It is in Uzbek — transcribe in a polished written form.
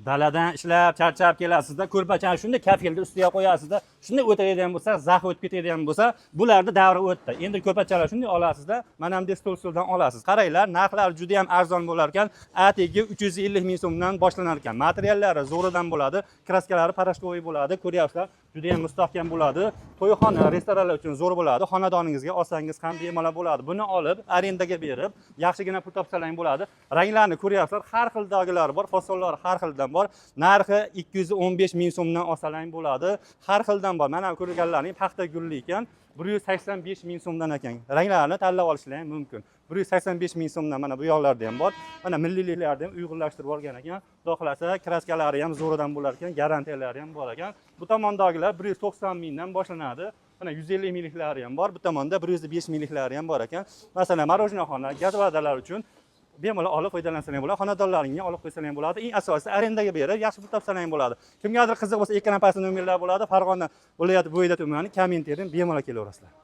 daladan ishlab charchab kelasizda, ko'rpachani shunday kafilga ustiga qo'yasizda, shunday o'tadigan bo'lsa, zax o'tib ketadigan bo'lsa, bularni davri o'tdi. Endi ko'rpachalar shunday olasizda, mana bunday stol-stoldan olasiz. Qaranglar, narxlari juda ham arzon bo'lar ekan. Atigi 350 ming so'mdan boshlanar ekan. Materiallari zo'ridan bo'ladi, kraskalari parashkovoy bo'ladi. Ko'ryapsizlar, juda ham mustahkam bo'ladi. To'yxona, restoranlar uchun zo'r bo'ladi. Xonadoningizga olsangiz ham bemalol bo'ladi. Buni olib, arendaga berib, yaxshigina pul topsalang bo'ladi. Ranglarni ko'ryapsizlar, har xildagilari bor, fasollari har xildan bor. Narxi 215 ming so'mdan olsalang bo'ladi. Har xildan bor. Mana ko'rganlaring paxta gulli ekan. 185 ming so'mdan ekan. Ranglarni tanlab olishlar ham mumkin. 185 ming so'mdan mana bu yoqlarda ham bor. Mana milliyliklarni ham uyg'unlashtirib olgan ekan. Xudo xolasa kraskalari ham zo'ridan bo'lar ekan, garantiyalari ham bor ekan. Bu tomondagilar 190 mingdan boshlanadi. Mana 150 mingliklari ham bor. Bu tomonda 105 mingliklari ham bor ekan. Masalan, marojnoxona, gaz va'dalar uchun bemalol olib foydalansangiz bo'ladi. Xonadonlaringga olib qo'ysangiz bo'ladi. Eng asosiysi arendaga berib, yaxshi pul topsangiz bo'ladi. Kimgadir qiziq bo'lsa, ekran pastida nomerlar bo'ladi. Farg'ona viloyati bo'yida tumani, kommentariyni bemalol kelaverasizlar.